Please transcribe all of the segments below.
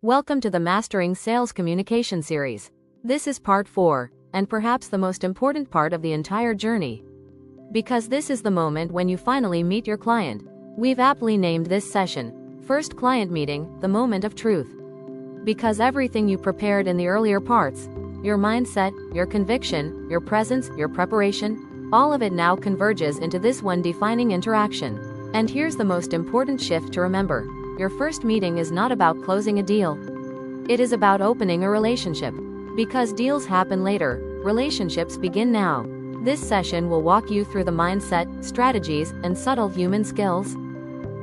Welcome to the Mastering Sales Communication series. This is part 4, and perhaps the most important part of the entire journey. Because this is the moment when you finally meet your client. We've aptly named this session, First Client Meeting, the Moment of Truth. Because everything you prepared in the earlier parts, your mindset, your conviction, your presence, your preparation, all of it now converges into this one defining interaction. And here's the most important shift to remember. Your first meeting is not about closing a deal. It is about opening a relationship. Because deals happen later, relationships begin now. This session will walk you through the mindset, strategies, and subtle human skills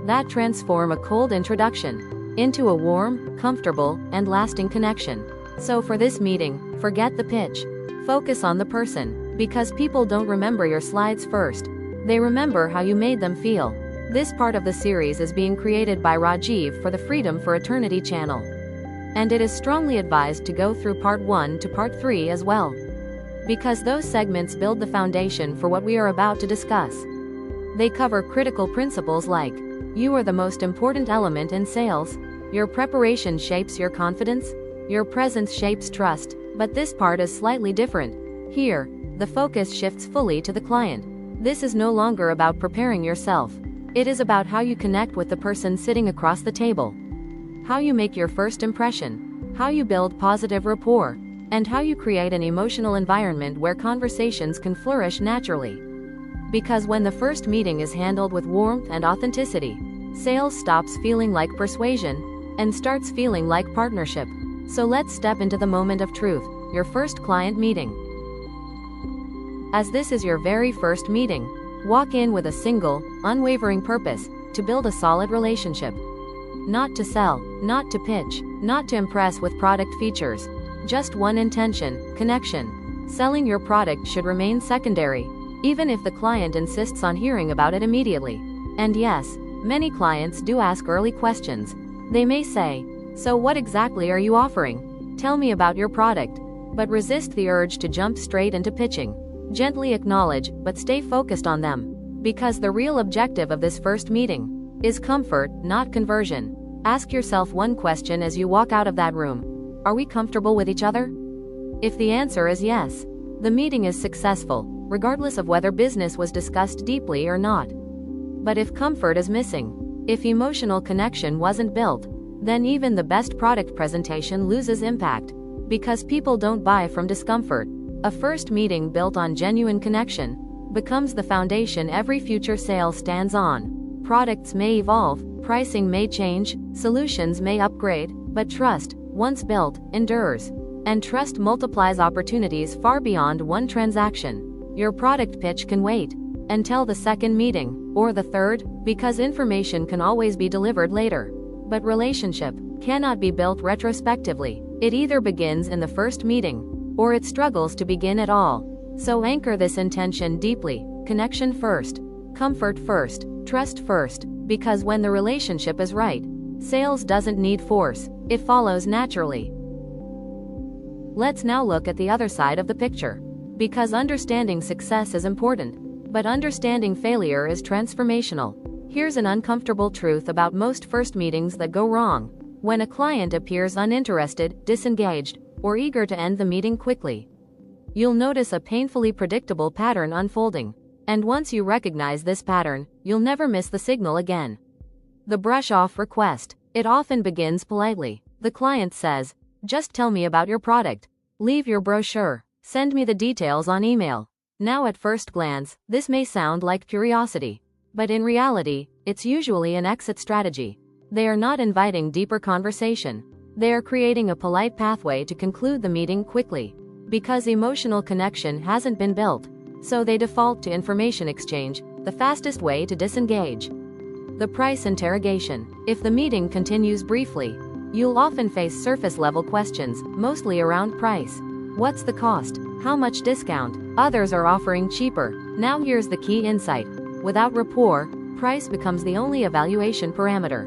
that transform a cold introduction into a warm, comfortable, and lasting connection. So for this meeting, forget the pitch. Focus on the person. Because people don't remember your slides first. They remember how you made them feel. This part of the series is being created by Rajeev for the Freedom for Eternity channel. And it is strongly advised to go through part 1 to part 3 as well. Because those segments build the foundation for what we are about to discuss. They cover critical principles like, you are the most important element in sales. Your preparation shapes your confidence. Your presence shapes trust. But this part is slightly different. Here, the focus shifts fully to the client. This is no longer about preparing yourself. It is about how you connect with the person sitting across the table. How you make your first impression. How you build positive rapport. And how you create an emotional environment where conversations can flourish naturally. Because when the first meeting is handled with warmth and authenticity, sales stops feeling like persuasion and starts feeling like partnership. So let's step into the moment of truth, your first client meeting. As this is your very first meeting, walk in with a single, unwavering purpose, to build a solid relationship. Not to sell, not to pitch, not to impress with product features. Just one intention, connection. Selling your product should remain secondary, even if the client insists on hearing about it immediately. And yes, many clients do ask early questions. They may say, so what exactly are you offering? Tell me about your product. But resist the urge to jump straight into pitching. Gently acknowledge, but stay focused on them. Because the real objective of this first meeting is comfort, not conversion. Ask yourself one question as you walk out of that room. Are we comfortable with each other? If the answer is yes, the meeting is successful, regardless of whether business was discussed deeply or not. But if comfort is missing, if emotional connection wasn't built, then even the best product presentation loses impact. Because people don't buy from discomfort. A first meeting built on genuine connection becomes the foundation every future sale stands on. Products may evolve, pricing may change, solutions may upgrade, but trust, once built, endures. And trust multiplies opportunities far beyond one transaction. Your product pitch can wait until the second meeting, or the third, because information can always be delivered later. But relationship cannot be built retrospectively. It either begins in the first meeting, or it struggles to begin at all. So anchor this intention deeply. Connection first. Comfort first. Trust first. Because when the relationship is right, sales doesn't need force. It follows naturally. Let's now look at the other side of the picture. Because understanding success is important, but understanding failure is transformational. Here's an uncomfortable truth about most first meetings that go wrong. When a client appears uninterested, disengaged, or eager to end the meeting quickly, you'll notice a painfully predictable pattern unfolding. And once you recognize this pattern, you'll never miss the signal again. The brush-off request. It often begins politely. The client says, just tell me about your product. Leave your brochure. Send me the details on email. Now at first glance, this may sound like curiosity. But in reality, it's usually an exit strategy. They are not inviting deeper conversation. They are creating a polite pathway to conclude the meeting quickly. Because emotional connection hasn't been built, so they default to information exchange, the fastest way to disengage. The price interrogation. If the meeting continues briefly, you'll often face surface-level questions, mostly around price. What's the cost? How much discount? Others are offering cheaper. Now here's the key insight. Without rapport, price becomes the only evaluation parameter.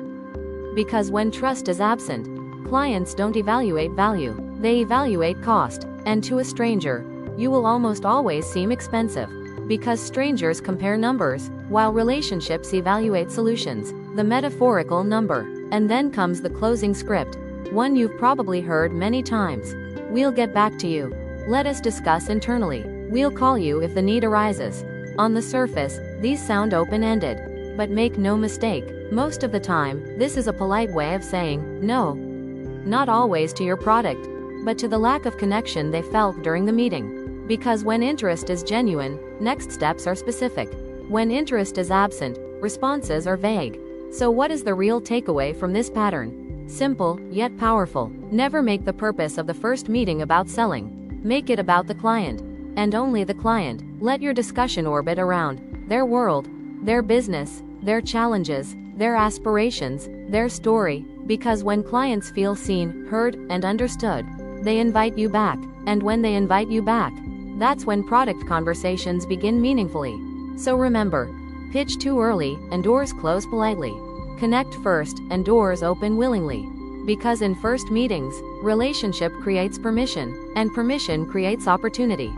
Because when trust is absent, clients don't evaluate value, they evaluate cost. And to a stranger, you will almost always seem expensive. Because strangers compare numbers, while relationships evaluate solutions. The metaphorical number. And then comes the closing script. One you've probably heard many times. We'll get back to you. Let us discuss internally. We'll call you if the need arises. On the surface, these sound open-ended. But make no mistake, most of the time, this is a polite way of saying no. Not always to your product, but to the lack of connection they felt during the meeting. Because when interest is genuine, next steps are specific. When interest is absent, responses are vague. So what is the real takeaway from this pattern? Simple, yet powerful. Never make the purpose of the first meeting about selling. Make it about the client. And only the client. Let your discussion orbit around their world, their business, their challenges, their aspirations, their story. Because when clients feel seen, heard, and understood, they invite you back. And when they invite you back, that's when product conversations begin meaningfully. So remember, pitch too early, and doors close politely. Connect first, and doors open willingly. Because in first meetings, relationship creates permission, and permission creates opportunity.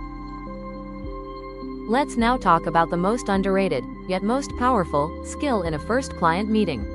Let's now talk about the most underrated, yet most powerful, skill in a first client meeting.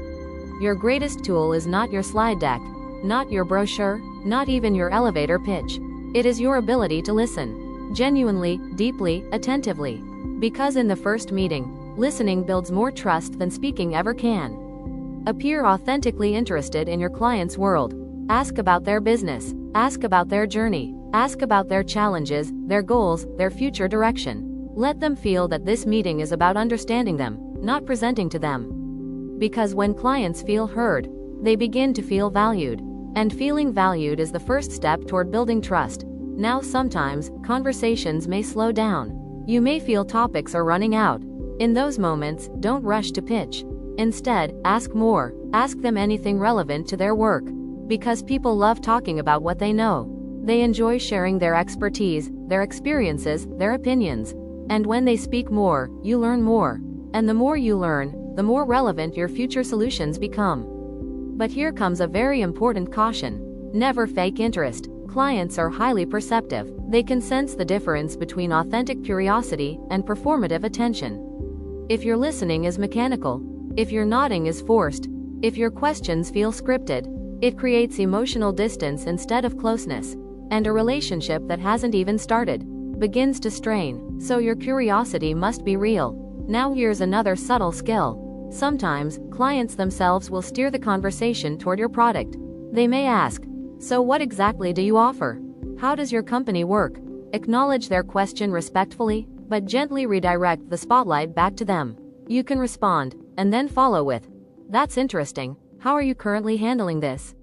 Your greatest tool is not your slide deck, not your brochure, not even your elevator pitch. It is your ability to listen. Genuinely, deeply, attentively. Because in the first meeting, listening builds more trust than speaking ever can. Appear authentically interested in your client's world. Ask about their business. Ask about their journey. Ask about their challenges, their goals, their future direction. Let them feel that this meeting is about understanding them, not presenting to them. Because when clients feel heard, they begin to feel valued. And feeling valued is the first step toward building trust. Now sometimes, conversations may slow down. You may feel topics are running out. In those moments, don't rush to pitch. Instead, ask more. Ask them anything relevant to their work. Because people love talking about what they know. They enjoy sharing their expertise, their experiences, their opinions. And when they speak more, you learn more. And the more you learn, the more relevant your future solutions become. But here comes a very important caution. Never fake interest. Clients are highly perceptive. They can sense the difference between authentic curiosity and performative attention. If your listening is mechanical, if your nodding is forced, if your questions feel scripted, it creates emotional distance instead of closeness. And a relationship that hasn't even started begins to strain. So your curiosity must be real. Now here's another subtle skill. Sometimes, clients themselves will steer the conversation toward your product. They may ask, "So what exactly do you offer? How does your company work?" Acknowledge their question respectfully, but gently redirect the spotlight back to them. You can respond, and then follow with, "That's interesting. How are you currently handling this?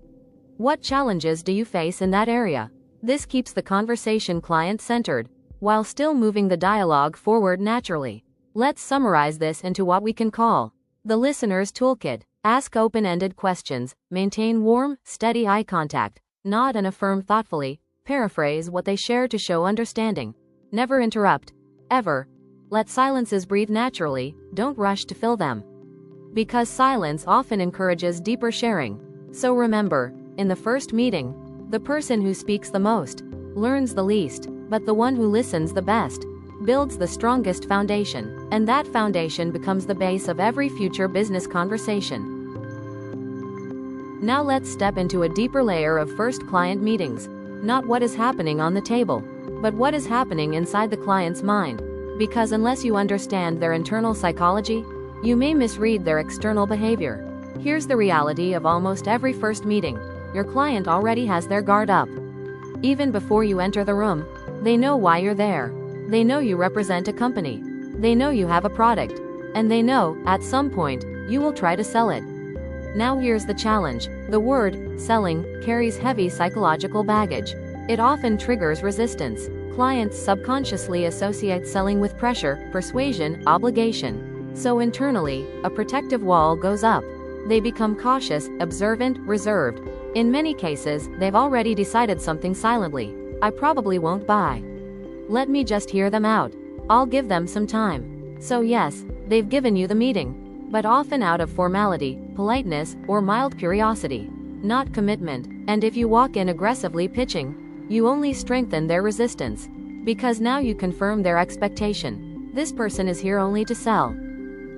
What challenges do you face in that area?" This keeps the conversation client-centered, while still moving the dialogue forward naturally. Let's summarize this into what we can call the listener's toolkit. Ask open-ended questions, maintain warm, steady eye contact, nod and affirm thoughtfully, paraphrase what they share to show understanding. Never interrupt. Ever. Let silences breathe naturally, don't rush to fill them. Because silence often encourages deeper sharing. So remember, in the first meeting, the person who speaks the most, learns the least, but the one who listens the best, builds the strongest foundation, and that foundation becomes the base of every future business conversation. Now let's step into a deeper layer of first client meetings. Not what is happening on the table, but what is happening inside the client's mind. Because unless you understand their internal psychology, you may misread their external behavior. Here's the reality of almost every first meeting. Your client already has their guard up. Even before you enter the room, they know why you're there. They know you represent a company. They know you have a product. And they know, at some point, you will try to sell it. Now here's the challenge. The word, selling, carries heavy psychological baggage. It often triggers resistance. Clients subconsciously associate selling with pressure, persuasion, obligation. So internally, a protective wall goes up. They become cautious, observant, reserved. In many cases, they've already decided something silently. "I probably won't buy. Let me just hear them out. I'll give them some time." So yes, they've given you the meeting. But often out of formality, politeness, or mild curiosity. Not commitment. And if you walk in aggressively pitching, you only strengthen their resistance. Because now you confirm their expectation. This person is here only to sell.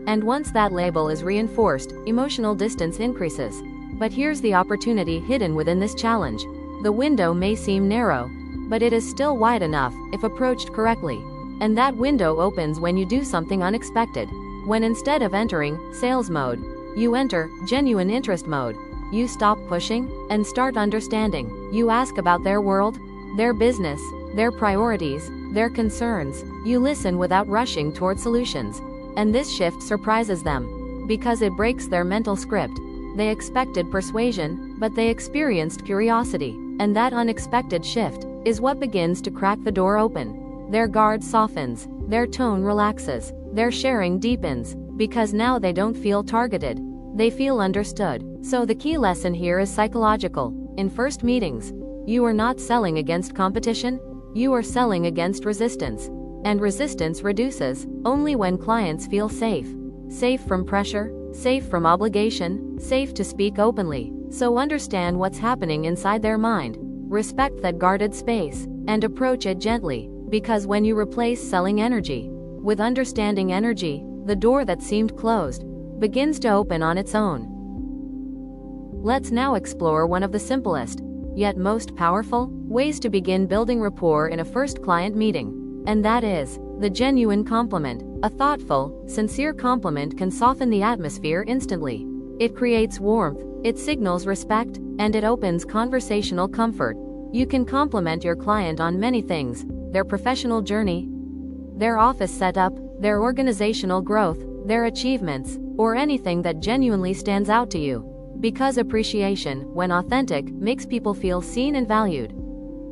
And once that label is reinforced, emotional distance increases. But here's the opportunity hidden within this challenge. The window may seem narrow, but it is still wide enough if approached correctly. And that window opens when you do something unexpected. When instead of entering sales mode, you enter genuine interest mode. You stop pushing and start understanding. You ask about their world, their business, their priorities, their concerns. You listen without rushing toward solutions. And this shift surprises them, because it breaks their mental script. They expected persuasion, but they experienced curiosity. And that unexpected shift is what begins to crack the door open. Their guard softens, their tone relaxes, their sharing deepens, because now they don't feel targeted. They feel understood. So the key lesson here is psychological. In first meetings, you are not selling against competition, you are selling against resistance. And resistance reduces only when clients feel safe. Safe from pressure, safe from obligation, safe to speak openly. So understand what's happening inside their mind. Respect that guarded space, and approach it gently, because when you replace selling energy with understanding energy, the door that seemed closed begins to open on its own. Let's now explore one of the simplest, yet most powerful, ways to begin building rapport in a first client meeting. And that is the genuine compliment. A thoughtful, sincere compliment can soften the atmosphere instantly. It creates warmth, it signals respect, and it opens conversational comfort. You can compliment your client on many things: their professional journey, their office setup, their organizational growth, their achievements, or anything that genuinely stands out to you. Because appreciation, when authentic, makes people feel seen and valued.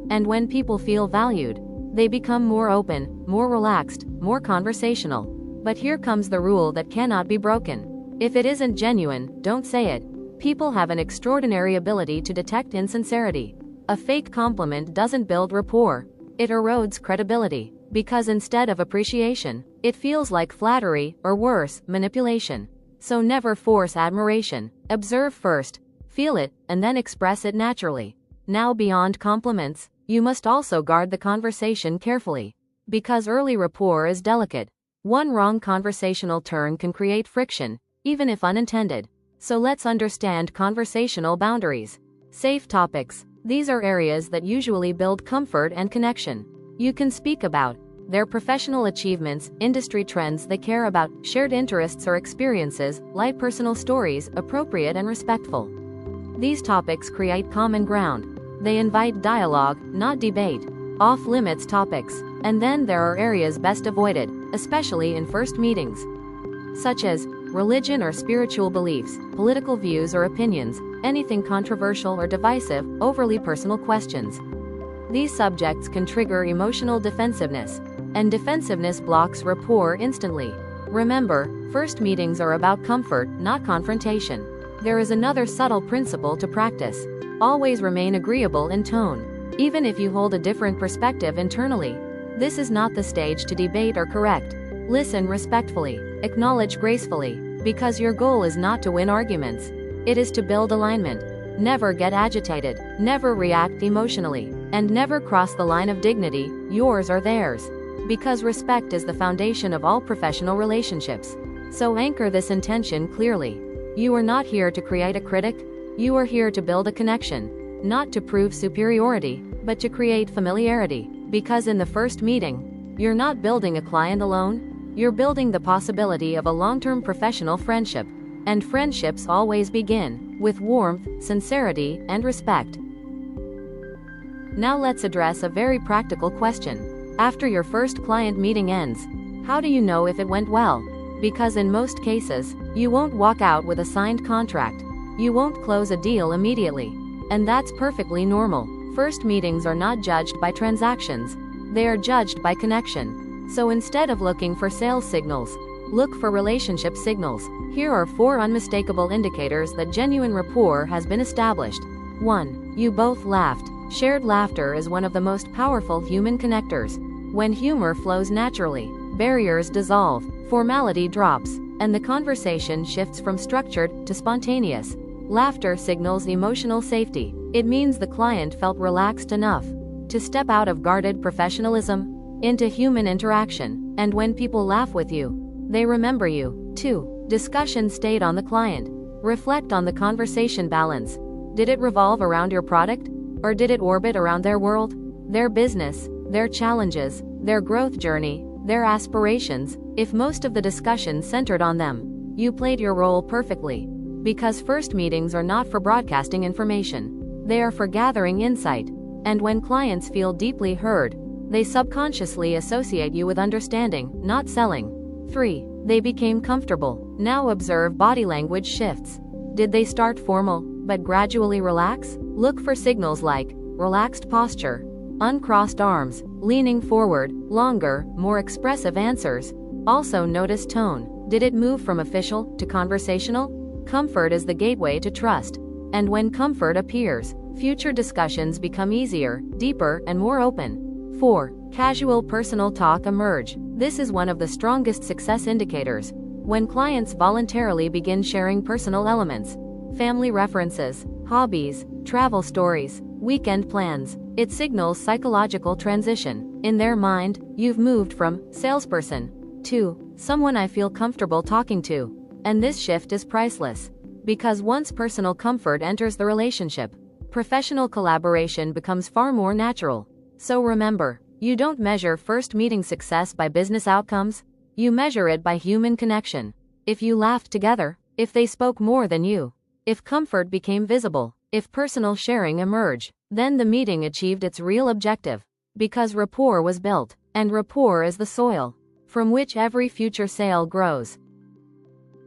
And when people feel valued, they become more open, more relaxed, more conversational. But here comes the rule that cannot be broken. If it isn't genuine, don't say it. People have an extraordinary ability to detect insincerity. A fake compliment doesn't build rapport, it erodes credibility. Because instead of appreciation, it feels like flattery, or worse, manipulation. So never force admiration. Observe first, feel it, and then express it naturally. Now beyond compliments, you must also guard the conversation carefully. Because early rapport is delicate. One wrong conversational turn can create friction, even if unintended. So let's understand conversational boundaries. Safe topics. These are areas that usually build comfort and connection. You can speak about their professional achievements, industry trends they care about, shared interests or experiences, light personal stories, appropriate and respectful. These topics create common ground. They invite dialogue, not debate. Off-limits topics. And then there are areas best avoided, especially in first meetings, such as religion or spiritual beliefs, political views or opinions, anything controversial or divisive, overly personal questions. These subjects can trigger emotional defensiveness, and defensiveness blocks rapport instantly. Remember, first meetings are about comfort, not confrontation. There is another subtle principle to practice. Always remain agreeable in tone, even if you hold a different perspective internally. This is not the stage to debate or correct. Listen respectfully, acknowledge gracefully, because your goal is not to win arguments. It is to build alignment. Never get agitated, never react emotionally, and never cross the line of dignity, yours or theirs. Because respect is the foundation of all professional relationships. So anchor this intention clearly. You are not here to create a critic, you are here to build a connection. Not to prove superiority, but to create familiarity. Because in the first meeting, you're not building a client alone, you're building the possibility of a long-term professional friendship. And friendships always begin with warmth, sincerity, and respect. Now let's address a very practical question. After your first client meeting ends, how do you know if it went well? Because in most cases, you won't walk out with a signed contract. You won't close a deal immediately. And that's perfectly normal. First meetings are not judged by transactions. They are judged by connection. So instead of looking for sales signals, look for relationship signals. Here are 4 unmistakable indicators that genuine rapport has been established. 1. You both laughed. Shared laughter is one of the most powerful human connectors. When humor flows naturally, barriers dissolve, formality drops, and the conversation shifts from structured to spontaneous. Laughter signals emotional safety. It means the client felt relaxed enough to step out of guarded professionalism into human interaction. And when people laugh with you, they remember you. 2. Discussion stayed on the client. Reflect on the conversation balance. Did it revolve around your product? Or did it orbit around their world, their business, their challenges, their growth journey, their aspirations? If most of the discussion centered on them, you played your role perfectly. Because first meetings are not for broadcasting information. They are for gathering insight. And when clients feel deeply heard, they subconsciously associate you with understanding, not selling. 3. They became comfortable. Now observe body language shifts. Did they start formal, but gradually relax? Look for signals like relaxed posture, uncrossed arms, leaning forward, longer, more expressive answers. Also notice tone. Did it move from official to conversational? Comfort is the gateway to trust. And when comfort appears, future discussions become easier, deeper, and more open. 4. Casual personal talk emerge. This is one of the strongest success indicators. When clients voluntarily begin sharing personal elements, family references, hobbies, travel stories, weekend plans, it signals psychological transition. In their mind, you've moved from salesperson to someone I feel comfortable talking to. And this shift is priceless. Because once personal comfort enters the relationship, professional collaboration becomes far more natural. So remember, you don't measure first meeting success by business outcomes, you measure it by human connection. If you laughed together, if they spoke more than you, if comfort became visible, if personal sharing emerged, then the meeting achieved its real objective. Because rapport was built, and rapport is the soil from which every future sale grows.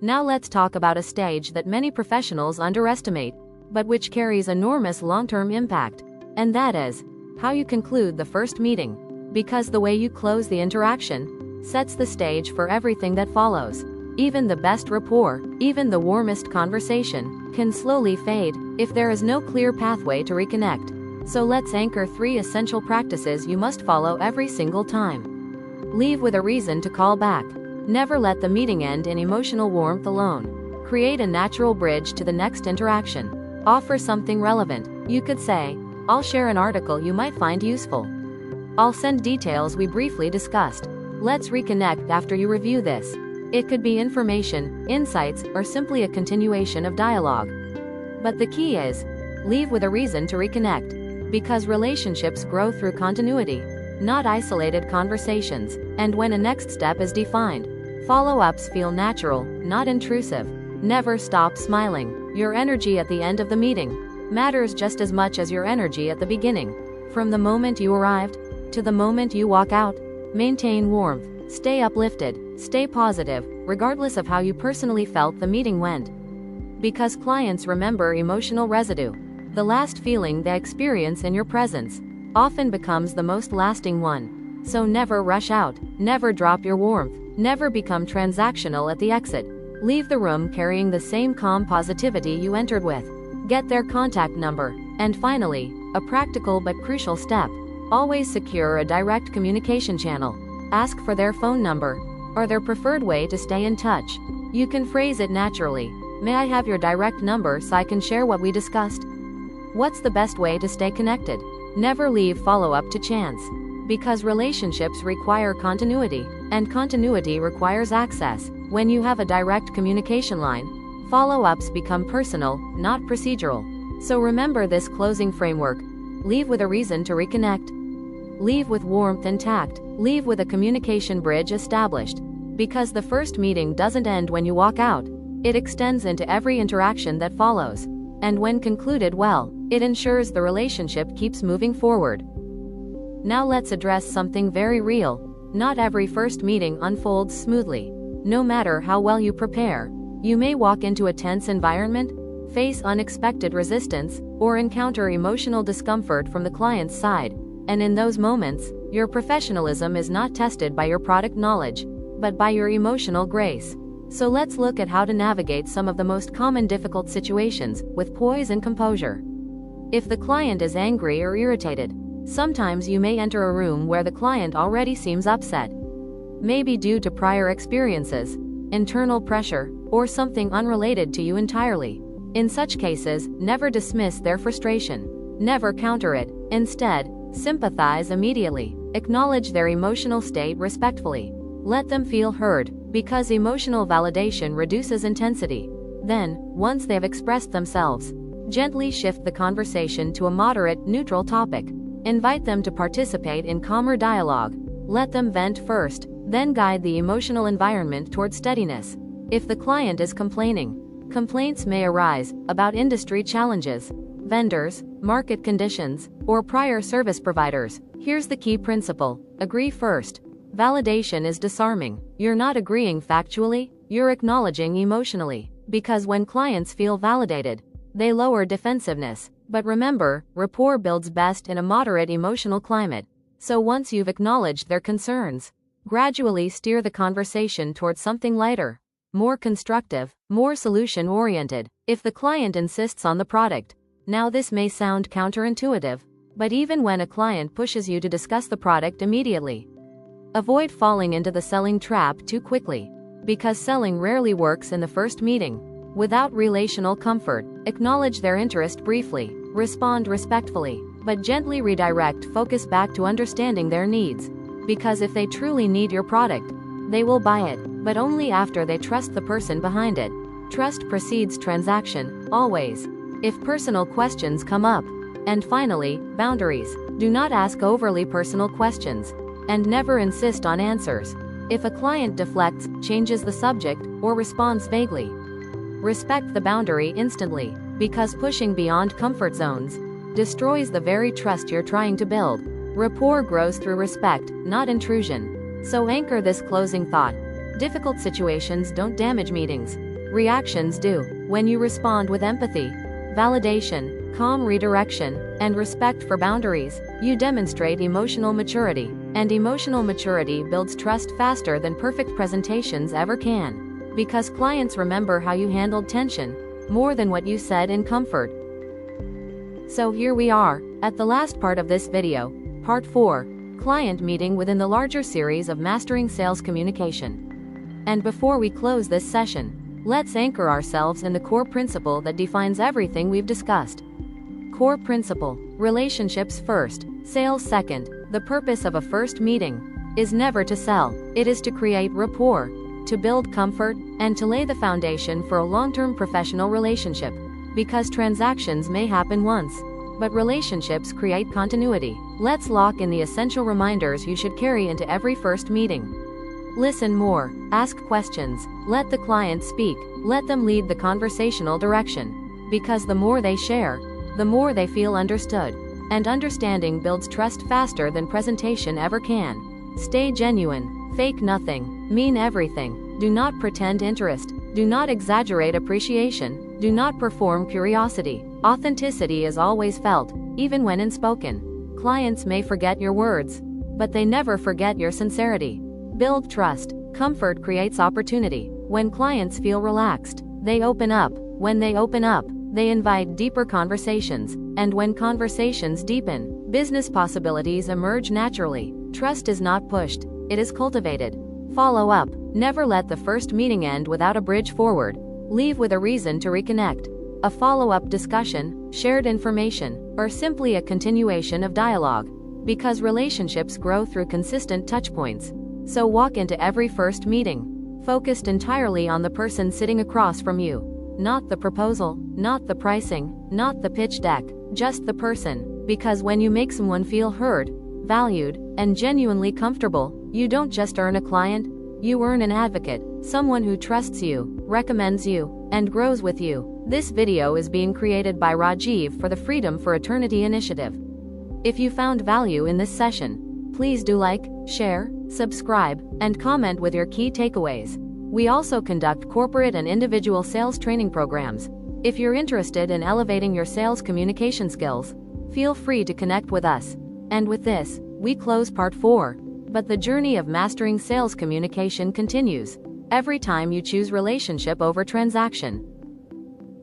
Now let's talk about a stage that many professionals underestimate, but which carries enormous long-term impact. And that is how you conclude the first meeting. Because the way you close the interaction sets the stage for everything that follows. Even the best rapport, even the warmest conversation, can slowly fade if there is no clear pathway to reconnect. So let's anchor 3 essential practices you must follow every single time. Leave with a reason to call back. Never let the meeting end in emotional warmth alone. Create a natural bridge to the next interaction. Offer something relevant. You could say, I'll share an article you might find useful. I'll send details we briefly discussed. Let's reconnect after you review this. It could be information, insights, or simply a continuation of dialogue. But the key is, leave with a reason to reconnect. Because relationships grow through continuity, not isolated conversations. And when a next step is defined, follow-ups feel natural, not intrusive. Never stop smiling. Your energy at the end of the meeting matters just as much as your energy at the beginning. From the moment you arrived to the moment you walk out, maintain warmth. Stay uplifted, stay positive, regardless of how you personally felt the meeting went. Because clients remember emotional residue. The last feeling they experience in your presence often becomes the most lasting one. So never rush out, never drop your warmth, never become transactional at the exit. Leave the room carrying the same calm positivity you entered with. Get their contact number. And finally, a practical but crucial step. Always secure a direct communication channel. Ask for their phone number, or their preferred way to stay in touch. You can phrase it naturally. May I have your direct number so I can share what we discussed? What's the best way to stay connected? Never leave follow-up to chance. Because relationships require continuity, and continuity requires access. When you have a direct communication line, follow-ups become personal, not procedural. So remember this closing framework. Leave with a reason to reconnect. Leave with warmth and tact. Leave with a communication bridge established. Because the first meeting doesn't end when you walk out. It extends into every interaction that follows. And when concluded well, it ensures the relationship keeps moving forward. Now let's address something very real. Not every first meeting unfolds smoothly. No matter how well you prepare, you may walk into a tense environment, face unexpected resistance, or encounter emotional discomfort from the client's side. And in those moments, your professionalism is not tested by your product knowledge, but by your emotional grace. So let's look at how to navigate some of the most common difficult situations with poise and composure. If the client is angry or irritated, sometimes you may enter a room where the client already seems upset. Maybe due to prior experiences, internal pressure, or something unrelated to you entirely. In such cases, never dismiss their frustration. Never counter it. Instead, sympathize immediately. Acknowledge their emotional state respectfully. Let them feel heard, because emotional validation reduces intensity. Then, once they've expressed themselves, gently shift the conversation to a moderate, neutral topic. Invite them to participate in calmer dialogue. Let them vent first, then guide the emotional environment toward steadiness. If the client is complaining, complaints may arise about industry challenges, vendors, market conditions, or prior service providers. Here's the key principle: agree first. Validation is disarming. You're not agreeing factually, you're acknowledging emotionally. Because when clients feel validated, they lower defensiveness. But remember, rapport builds best in a moderate emotional climate. So once you've acknowledged their concerns, gradually steer the conversation towards something lighter, more constructive, more solution-oriented. If the client insists on the product, now this may sound counterintuitive, but even when a client pushes you to discuss the product immediately, avoid falling into the selling trap too quickly, because selling rarely works in the first meeting. Without relational comfort, acknowledge their interest briefly, respond respectfully, but gently redirect focus back to understanding their needs. Because if they truly need your product, they will buy it, but only after they trust the person behind it. Trust precedes transaction, always. If personal questions come up. And finally, boundaries. Do not ask overly personal questions, and never insist on answers. If a client deflects, changes the subject, or responds vaguely, respect the boundary instantly, because pushing beyond comfort zones destroys the very trust you're trying to build. Rapport grows through respect, not intrusion. So anchor this closing thought: difficult situations don't damage meetings. Reactions do. When you respond with empathy, validation, calm redirection, and respect for boundaries, you demonstrate emotional maturity. And emotional maturity builds trust faster than perfect presentations ever can. Because clients remember how you handled tension, more than what you said in comfort. So here we are, at the last part of this video, part 4, client meeting within the larger series of Mastering Sales Communication. And before we close this session, let's anchor ourselves in the core principle that defines everything we've discussed. Core principle: relationships first, sales second. The purpose of a first meeting is never to sell, it is to create rapport, to build comfort, and to lay the foundation for a long-term professional relationship. Because transactions may happen once, but relationships create continuity. Let's lock in the essential reminders you should carry into every first meeting. Listen more, ask questions, let the client speak, let them lead the conversational direction. Because the more they share, the more they feel understood. And understanding builds trust faster than presentation ever can. Stay genuine, fake nothing, mean everything. Do not pretend interest, do not exaggerate appreciation, do not perform curiosity. Authenticity is always felt, even when unspoken. Clients may forget your words, but they never forget your sincerity. Build trust. Comfort creates opportunity. When clients feel relaxed, they open up. When they open up, they invite deeper conversations. And when conversations deepen, business possibilities emerge naturally. Trust is not pushed, it is cultivated. Follow up. Never let the first meeting end without a bridge forward. Leave with a reason to reconnect. A follow-up discussion, shared information, or simply a continuation of dialogue. Because relationships grow through consistent touchpoints. So walk into every first meeting, focused entirely on the person sitting across from you. Not the proposal, not the pricing, not the pitch deck, just the person. Because when you make someone feel heard, valued, and genuinely comfortable, you don't just earn a client, you earn an advocate, someone who trusts you, recommends you, and grows with you. This video is being created by Rajeev for the Freedom for Eternity initiative. If you found value in this session, please do like, share, subscribe, and comment with your key takeaways. We also conduct corporate and individual sales training programs. If you're interested in elevating your sales communication skills, feel free to connect with us. And with this, we close part 4. But the journey of mastering sales communication continues. Every time you choose relationship over transaction,